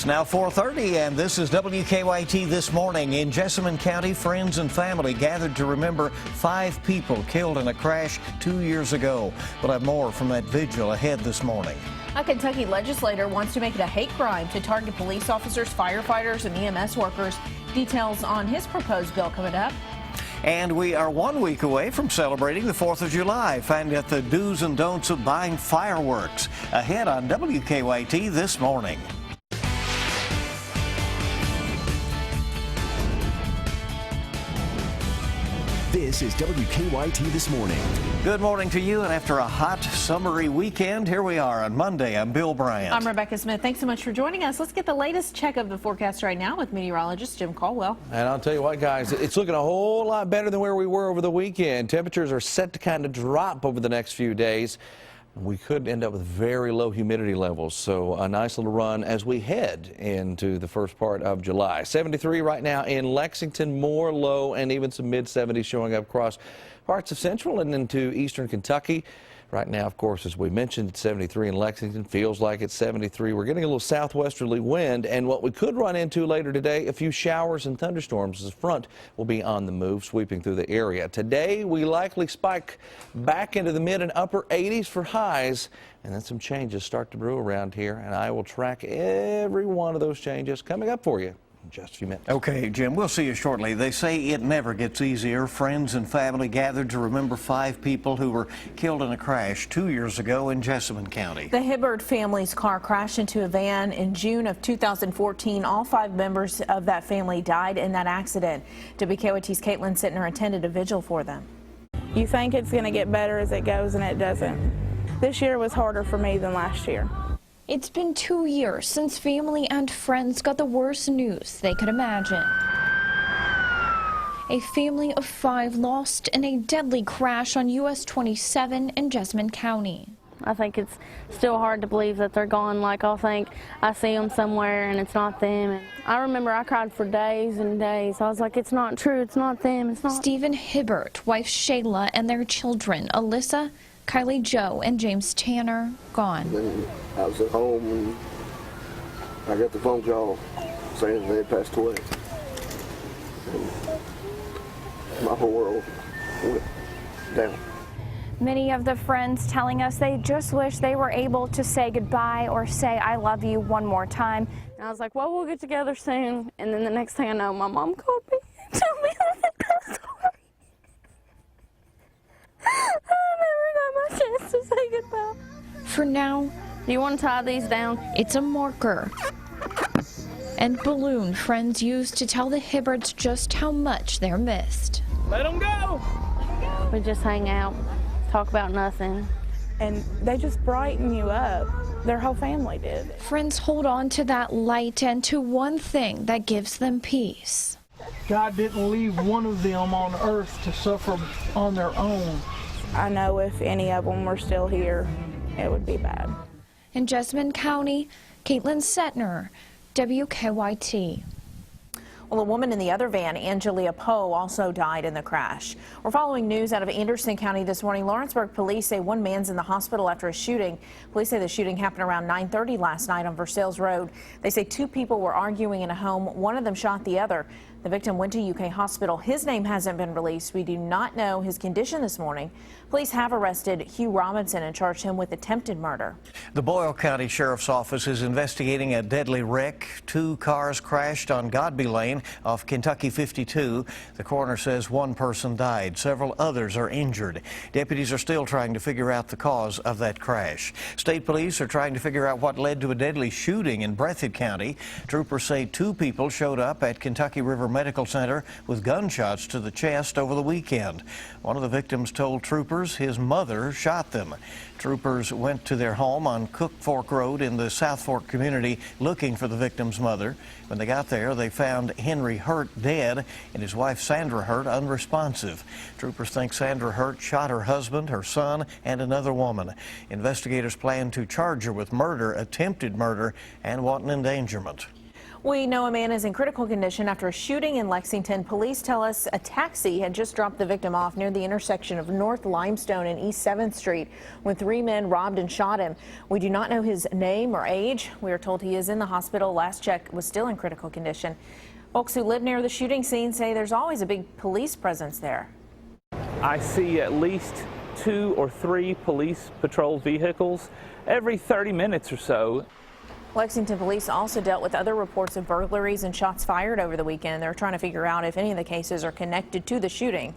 now 4:30, and this is WKYT This Morning. In Jessamine County, friends and family gathered to remember 5 people killed in a crash 2 years ago. We'll have more from that vigil ahead this morning. A Kentucky legislator wants to make it a hate crime to target police officers, firefighters, and EMS workers. Details on his proposed bill coming up. And we are 1 week away from celebrating the 4th of July. Find out the do's and don'ts of buying fireworks ahead on WKYT This Morning. This is WKYT This Morning. Good morning to you, and after a hot, summery weekend, here we are on Monday. I'm Bill Bryant. I'm Rebecca Smith. Thanks so much for joining us. Let's get the latest check of the forecast right now with meteorologist Jim Caldwell. And I'll tell you what, guys, it's looking a whole lot better than where we were over the weekend. Temperatures are set to kind of drop over the next few days. We could end up with very low humidity levels, so a nice little run as we head into the first part of July. 73 right now in Lexington, more low and even some mid-70s showing up across parts of central and into eastern Kentucky. Right now, of course, as we mentioned, it's 73 in Lexington. Feels like it's 73. We're getting a little southwesterly wind, and what we could run into later today, a few showers and thunderstorms as the front will be on the move, sweeping through the area. Today, we likely spike back into the mid and upper 80s for highs, and then some changes start to brew around here, and I will track every one of those changes coming up for you. Just a few minutes. Okay, Jim, we'll see you shortly. They say it never gets easier. Friends and family gathered to remember 5 people who were killed in a crash 2 years ago in Jessamine County. The Hibbard family's car crashed into a van in June of 2014. All 5 members of that family died in that accident. WKYT's Caitlin Sittner attended a vigil for them. You think it's going to get better as it goes, and it doesn't. This year was harder for me than last year. It's been 2 years since family and friends got the worst news they could imagine. A family of 5 lost in a deadly crash on US 27 in Jessamine County. I think it's still hard to believe that they're gone. Like, I'll think I see them somewhere and it's not them. And I remember I cried for days and days. I was like, it's not true, it's not them, it's not. Stephen Hibbert, wife Shayla, and their children, Alyssa, Kylie Joe, and James Tanner, gone. Then I was at home and I got the phone call saying they had passed away. And my whole world went down. Many of the friends telling us they just wish they were able to say goodbye or say I love you one more time. And I was like, well, we'll get together soon. And then the next thing I know, my mom called me and told me I had passed away. Chance to say goodbye. For now, do you want to tie these down? It's a marker and balloon friends use to tell the Hibbards just how much they're missed. Let them go! We just hang out, talk about nothing. And they just brighten you up. Their whole family did. Friends hold on to that light and to one thing that gives them peace. God didn't leave one of them on earth to suffer on their own. I know if any of them were still here, it would be bad. In Jessamine County, Caitlin Sittner, WKYT. Well, a woman in the other van, Angelia Poe, also died in the crash. We're following news out of Anderson County this morning. Lawrenceburg police say one man's in the hospital after a shooting. Police say the shooting happened around 9:30 last night on Versailles Road. They say 2 people were arguing in a home. One of them shot the other. The victim went to UK Hospital. His name hasn't been released. We do not know his condition this morning. Police have arrested Hugh Robinson and charged him with attempted murder. The Boyle County Sheriff's Office is investigating a deadly wreck. 2 cars crashed on Godby Lane off Kentucky 52. The coroner says 1 person died. Several others are injured. Deputies are still trying to figure out the cause of that crash. State police are trying to figure out what led to a deadly shooting in Breathitt County. Troopers say 2 people showed up at Kentucky River Medical Center with gunshots to the chest over the weekend. One of the victims told troopers his mother shot them. Troopers went to their home on Cook Fork Road in the South Fork community looking for the victim's mother. When they got there, they found Henry Hurt dead and his wife Sandra Hurt unresponsive. Troopers think Sandra Hurt shot her husband, her son, and another woman. Investigators plan to charge her with murder, attempted murder, and wanton endangerment. We know a man is in critical condition after a shooting in Lexington. Police tell us a taxi had just dropped the victim off near the intersection of North Limestone and East 7th Street when 3 men robbed and shot him. We do not know his name or age. We are told he is in the hospital. Last check was still in critical condition. Folks who live near the shooting scene say there's always a big police presence there. I see at least 2 or 3 police patrol vehicles every 30 minutes or so. Lexington police also dealt with other reports of burglaries and shots fired over the weekend. They're trying to figure out if any of the cases are connected to the shooting.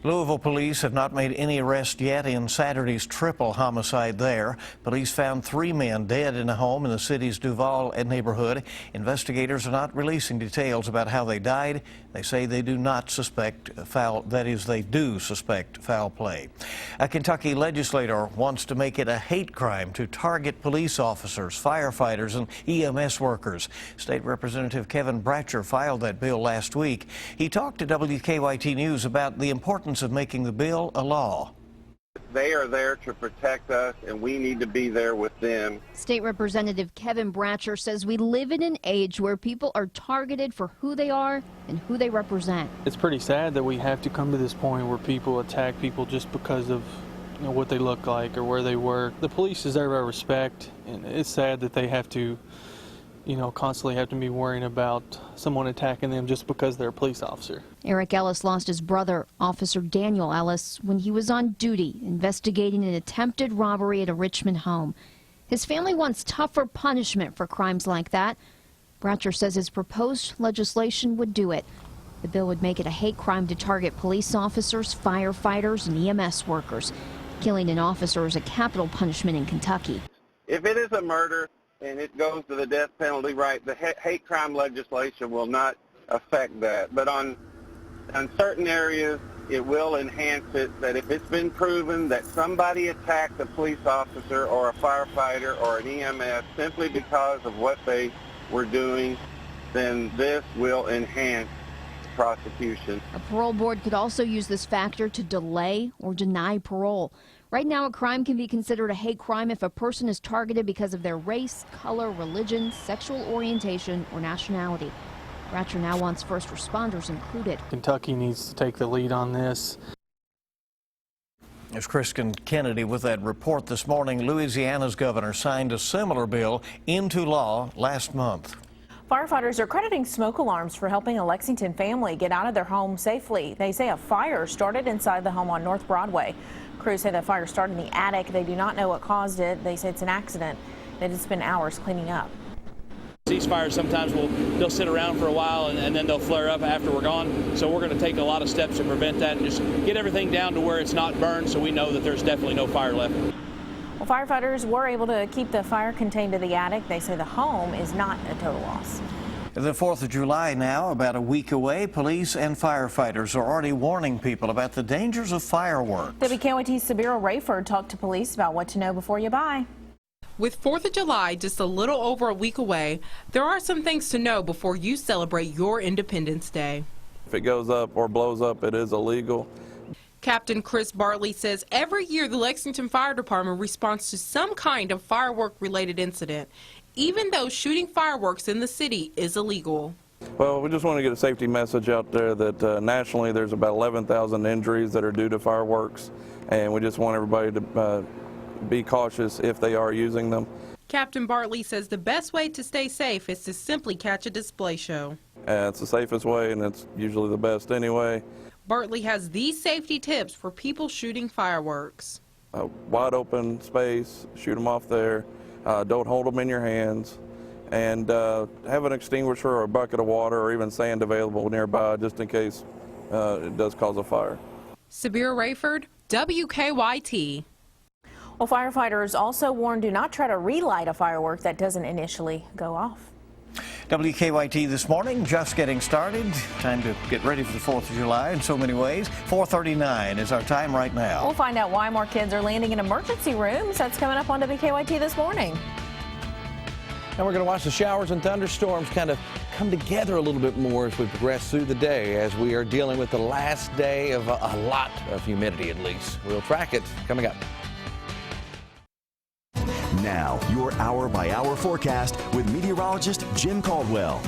Louisville police have not made any arrests yet in Saturday's triple homicide there. Police found 3 men dead in a home in the city's Duval neighborhood. Investigators are not releasing details about how they died. They say they do not suspect they do suspect foul play. A Kentucky legislator wants to make it a hate crime to target police officers, firefighters, and EMS workers. State Representative Kevin Bratcher filed that bill last week. He talked to WKYT News about the importance of making the bill a law. They are there to protect us, and we need to be there with them. State Representative Kevin Bratcher says we live in an age where people are targeted for who they are and who they represent. It's pretty sad that we have to come to this point where people attack people just because of what they look like or where they work. The police deserve our respect, and it's sad that they have to constantly have to be worrying about someone attacking them just because they're a police officer. Eric Ellis lost his brother, Officer Daniel Ellis, when he was on duty investigating an attempted robbery at a Richmond home. His family wants tougher punishment for crimes like that. Bratcher says his proposed legislation would do it. The bill would make it a hate crime to target police officers, firefighters, and EMS workers. Killing an officer is a capital punishment in Kentucky. If it is a murder and it goes to the death penalty, right, the hate crime legislation will not affect that. But on certain areas, it will enhance it, that if it's been proven that somebody attacked a police officer or a firefighter or an EMS simply because of what they were doing, then this will enhance prosecution. A parole board could also use this factor to delay or deny parole. Right now, a crime can be considered a hate crime if a person is targeted because of their race, color, religion, sexual orientation, or nationality. Bratcher now wants first responders included. Kentucky needs to take the lead on this. As Kristen Kennedy with that report this morning, Louisiana's governor signed a similar bill into law last month. Firefighters are crediting smoke alarms for helping a Lexington family get out of their home safely. They say a fire started inside the home on North Broadway. Crews say the fire started in the attic. They do not know what caused it. They say it's an accident. They did spend hours cleaning up. These fires sometimes they'll sit around for a while and then they'll flare up after we're gone. So we're going to take a lot of steps to prevent that and just get everything down to where it's not burned so we know that there's definitely no fire left. Well, firefighters were able to keep the fire contained to the attic. They say the home is not a total loss. The 4th of July now, about a week away, police and firefighters are already warning people about the dangers of fireworks. WKYT's Sabira Rayford talked to police about what to know before you buy. With 4th of July just a little over a week away, there are some things to know before you celebrate your Independence Day. If it goes up or blows up, it is illegal. Captain Chris Bartley says every year the Lexington Fire Department responds to some kind of firework-related incident, even though shooting fireworks in the city is illegal. Well, we just want to get a safety message out there that nationally there's about 11,000 injuries that are due to fireworks, and we just want everybody to be cautious if they are using them. Captain Bartley says the best way to stay safe is to simply catch a display show. It's the safest way, and it's usually the best anyway. Bartley has these safety tips for people shooting fireworks. A wide open space, shoot them off there. Don't hold them in your hands, and have an extinguisher or a bucket of water or even sand available nearby just in case it does cause a fire. Sabira Rayford, WKYT. Well, firefighters also warn do not try to relight a firework that doesn't initially go off. WKYT this morning, just getting started. Time to get ready for the 4th of July in so many ways. 4:39 is our time right now. We'll find out why more kids are landing in emergency rooms. That's coming up on WKYT this morning. And we're going to watch the showers and thunderstorms kind of come together a little bit more as we progress through the day, as we are dealing with the last day of a lot of humidity, at least. We'll track it coming up. Now, your hour-by-hour forecast with meteorologist Jim Caldwell.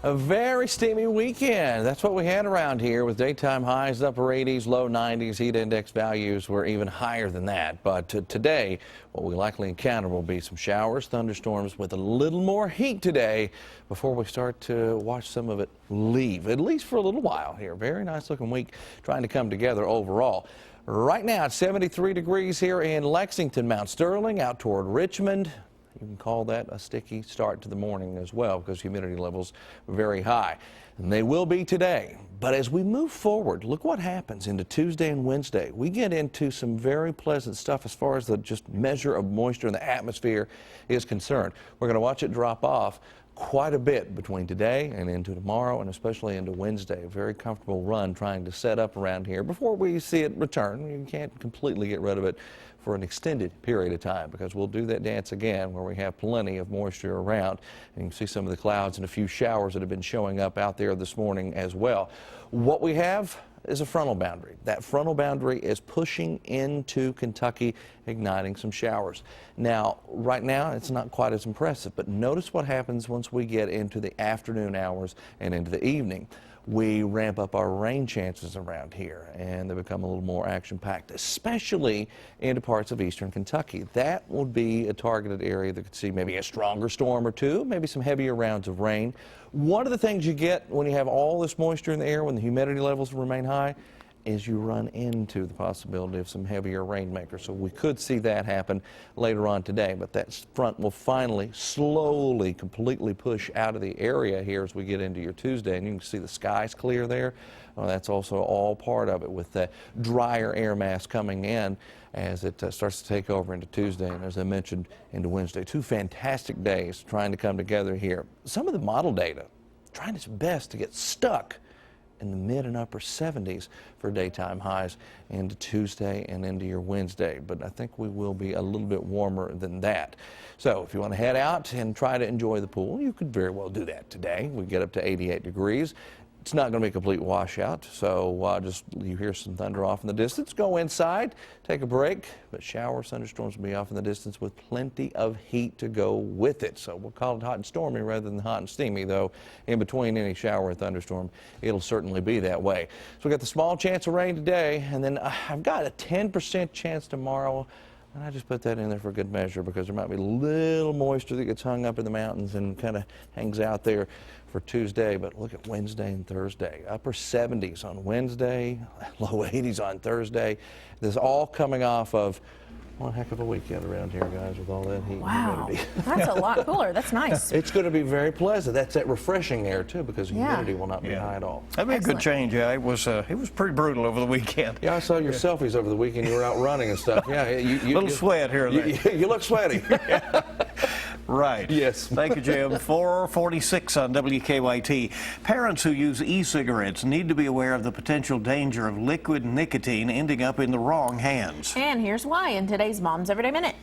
A very steamy weekend. That's what we had around here with daytime highs upper 80s, low 90s. Heat index values were even higher than that. But today, what we likely encounter will be some showers, thunderstorms with a little more heat today before we start to watch some of it leave, at least for a little while here. Very nice looking week trying to come together overall. Right now, it's 73 degrees here in Lexington, Mount Sterling, out toward Richmond. You can call that a sticky start to the morning as well because humidity levels are very high. And they will be today. But as we move forward, look what happens into Tuesday and Wednesday. We get into some very pleasant stuff as far as the just measure of moisture in the atmosphere is concerned. We're going to watch it drop off quite a bit between today and into tomorrow, and especially into Wednesday. A very comfortable run trying to set up around here before we see it return. You can't completely get rid of it for an extended period of time because we'll do that dance again where we have plenty of moisture around. And you can see some of the clouds and a few showers that have been showing up out there this morning as well. What we have is a frontal boundary. That frontal boundary is pushing into Kentucky, igniting some showers. Now, right now, it's not quite as impressive, but notice what happens once we get into the afternoon hours and into the evening. We ramp up our rain chances around here, and they become a little more action-packed, especially into parts of eastern Kentucky. That would be a targeted area that could see maybe a stronger storm or two, maybe some heavier rounds of rain. One of the things you get when you have all this moisture in the air, when the humidity levels remain high, is you run into the possibility of some heavier rainmakers. So we could see that happen later on today, but that front will finally, slowly, completely push out of the area here as we get into your Tuesday. And you can see the skies clear there. That's also all part of it with the drier air mass coming in as it starts to take over into Tuesday and, as I mentioned, into Wednesday. Two fantastic days trying to come together here. Some of the model data trying its best to get stuck in the mid and upper 70s for daytime highs into Tuesday and into your Wednesday. But I think we will be a little bit warmer than that. So if you want to head out and try to enjoy the pool, you could very well do that today. We get up to 88 degrees. It's not going to be a complete washout, so just you hear some thunder off in the distance. Go inside, take a break, but showers, thunderstorms will be off in the distance with plenty of heat to go with it. So we'll call it hot and stormy rather than hot and steamy, though in between any shower and thunderstorm, it'll certainly be that way. So we got the small chance of rain today, and then I've got a 10% chance tomorrow. And I just put that in there for good measure because there might be a little moisture that gets hung up in the mountains and kind of hangs out there for Tuesday. But look at Wednesday and Thursday. Upper 70s on Wednesday, low 80s on Thursday. This is all coming off of one heck of a weekend around here, guys, with all that heat wow. and humidity. That's a lot cooler. That's nice. It's going to be very pleasant. That's that refreshing air, too, because humidity will not be high at all. That'd be a good change. Yeah, it was pretty brutal over the weekend. Yeah, I saw your selfies over the weekend. You were out running and stuff. Yeah, little sweat here and there. You look sweaty. Right. Yes. Thank you, Jim. 4:46 on WKYT. Parents who use e-cigarettes need to be aware of the potential danger of liquid nicotine ending up in the wrong hands. And here's why in today's Mom's Everyday Minute.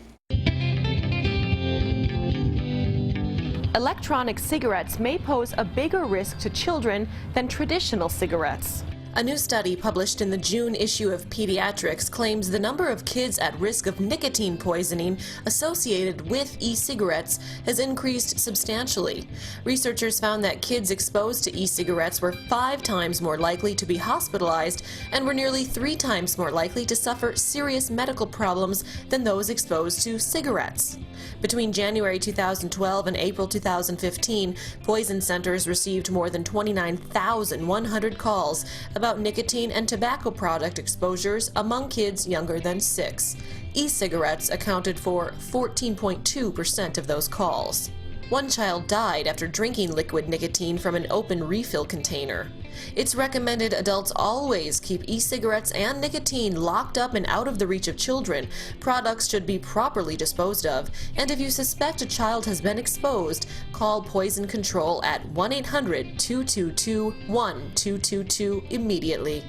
Electronic cigarettes may pose a bigger risk to children than traditional cigarettes. A new study published in the June issue of Pediatrics claims the number of kids at risk of nicotine poisoning associated with e-cigarettes has increased substantially. Researchers found that kids exposed to e-cigarettes were 5 times more likely to be hospitalized and were nearly 3 times more likely to suffer serious medical problems than those exposed to cigarettes. Between January 2012 and April 2015, Poison Centers received more than 29,100 calls about nicotine and tobacco product exposures among kids younger than 6. E-cigarettes accounted for 14.2% of those calls. One child died after drinking liquid nicotine from an open refill container. It's recommended adults always keep e-cigarettes and nicotine locked up and out of the reach of children. Products should be properly disposed of, and if you suspect a child has been exposed, call Poison Control at 1-800-222-1222 immediately.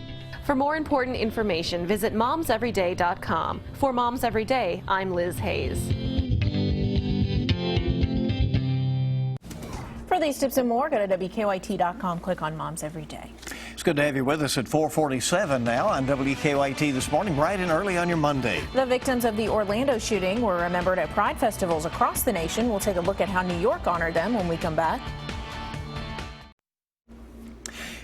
For more important information, visit momseveryday.com. For Moms Every Day, I'm Liz Hayes. For these tips and more, go to WKYT.com, click on Moms Every Day. It's good to have you with us at 4:47 now on WKYT this morning, bright and early on your Monday. The victims of the Orlando shooting were remembered at pride festivals across the nation. We'll take a look at how New York honored them when we come back.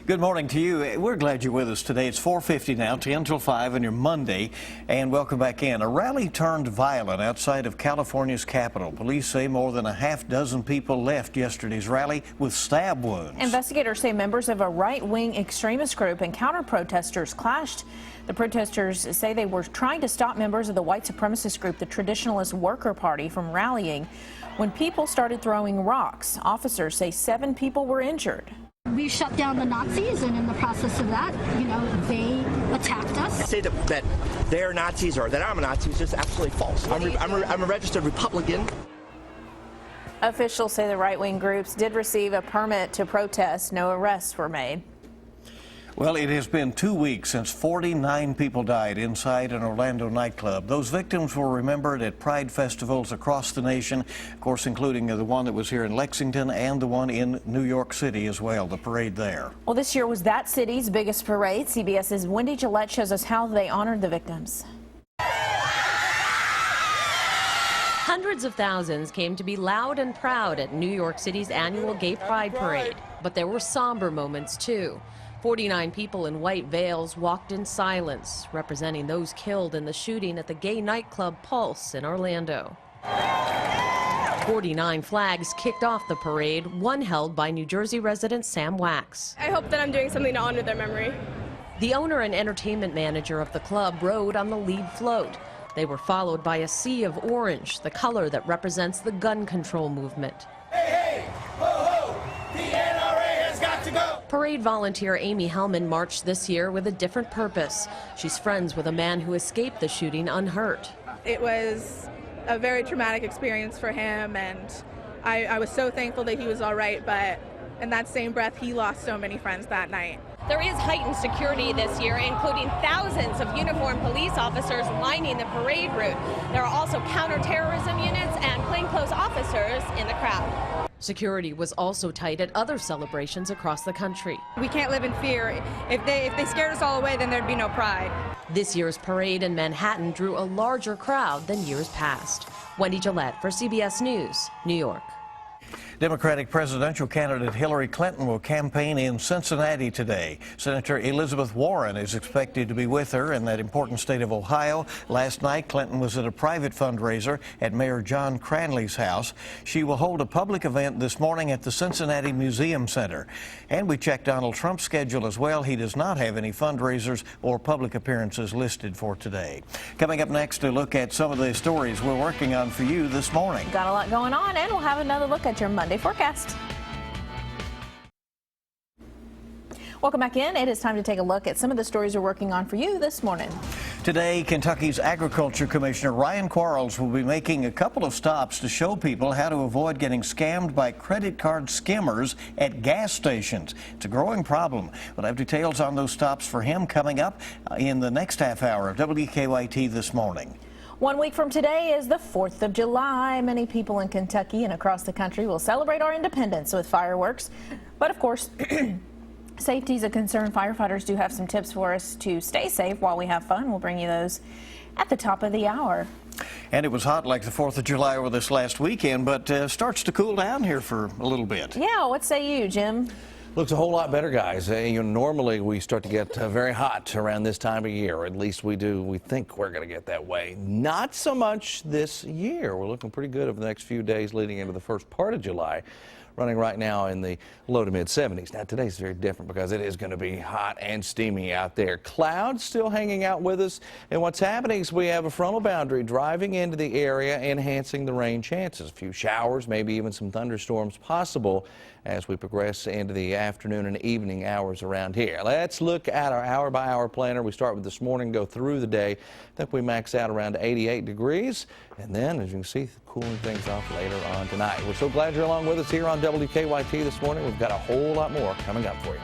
Good morning to you. We're glad you're with us today. It's 4:50 now, 10 till 5 on your Monday, and welcome back in. A rally turned violent outside of California's capital. Police say more than a half dozen people left yesterday's rally with stab wounds. Investigators say members of a right-wing extremist group and counter-protesters clashed. The protesters say they were trying to stop members of the white supremacist group, the Traditionalist Worker Party, from rallying when people started throwing rocks. Officers say 7 people were injured. We shut down the Nazis, and in the process of that, they attacked us. Say that they're Nazis or that I'm a Nazi is just absolutely false. I'm a registered Republican. Officials say the right-wing groups did receive a permit to protest. No arrests were made. Well, it has been 2 weeks since 49 people died inside an Orlando nightclub. Those victims were remembered at Pride festivals across the nation, of course, including the one that was here in Lexington and the one in New York City as well, the parade there. Well, this year was that city's biggest parade. CBS's Wendy Gillette shows us how they honored the victims. Hundreds of thousands came to be loud and proud at New York City's annual Gay Pride Parade. But there were somber moments, too. 49 people in white veils walked in silence, representing those killed in the shooting at the gay nightclub Pulse in Orlando. 49 flags kicked off the parade, one held by New Jersey resident Sam Wax. I hope that I'm doing something to honor their memory. The owner and entertainment manager of the club rode on the lead float. They were followed by a sea of orange, the color that represents the gun control movement. Hey, hey, ho, ho, the NRA has got to go. Parade volunteer Amy Hellman marched this year with a different purpose. She's friends with a man who escaped the shooting unhurt. It was a very traumatic experience for him, and I was so thankful that he was all right, but in that same breath, he lost so many friends that night. There is heightened security this year, including thousands of uniformed police officers lining the parade route. There are also counterterrorism units and plainclothes officers in the crowd. Security was also tight at other celebrations across the country. We can't live in fear. If they scared us all away, then there'd be no pride. This year's parade in Manhattan drew a larger crowd than years past. Wendy Gillette for CBS News, New York. Democratic presidential candidate Hillary Clinton will campaign in Cincinnati today. Senator Elizabeth Warren is expected to be with her in that important state of Ohio. Last night, Clinton was at a private fundraiser at Mayor John Cranley's house. She will hold a public event this morning at the Cincinnati Museum Center. And we checked Donald Trump's schedule as well. He does not have any fundraisers or public appearances listed for today. Coming up next, to look at some of the stories we're working on for you this morning. Got a lot going on, and we'll have another look at your Monday forecast. Welcome back in. It is time to take a look at some of the stories we're working on for you this morning. Today, Kentucky's Agriculture Commissioner Ryan Quarles will be making a couple of stops to show people how to avoid getting scammed by credit card skimmers at gas stations. It's a growing problem. We'll have details on those stops for him coming up in the next half hour of WKYT This Morning. 1 week from today is the 4th of July. Many people in Kentucky and across the country will celebrate our independence with fireworks. But of course, safety is a concern. Firefighters do have some tips for us to stay safe while we have fun. We'll bring you those at the top of the hour. And it was hot like the 4th of July over this last weekend, but starts to cool down here for a little bit. Yeah, what say you, Jim? Looks a whole lot better, guys. Normally we start to get very hot around this time of year, or at least we do. We think we're going to get that way. Not so much this year. We're looking pretty good over the next few days leading into the first part of July. Running right now in the low to mid 70s. Now today's very different because it is going to be hot and steamy out there. Clouds still hanging out with us, and what's happening is we have a frontal boundary driving into the area, enhancing the rain chances. A few showers, maybe even some thunderstorms possible as we progress into the afternoon and evening hours around here. Let's look at our hour-by-hour planner. We start with this morning, go through the day. I think we max out around 88 degrees, and then, as you can see, cooling things off later on tonight. We're so glad you're along with us here on WKYT this morning. We've got a whole lot more coming up for you.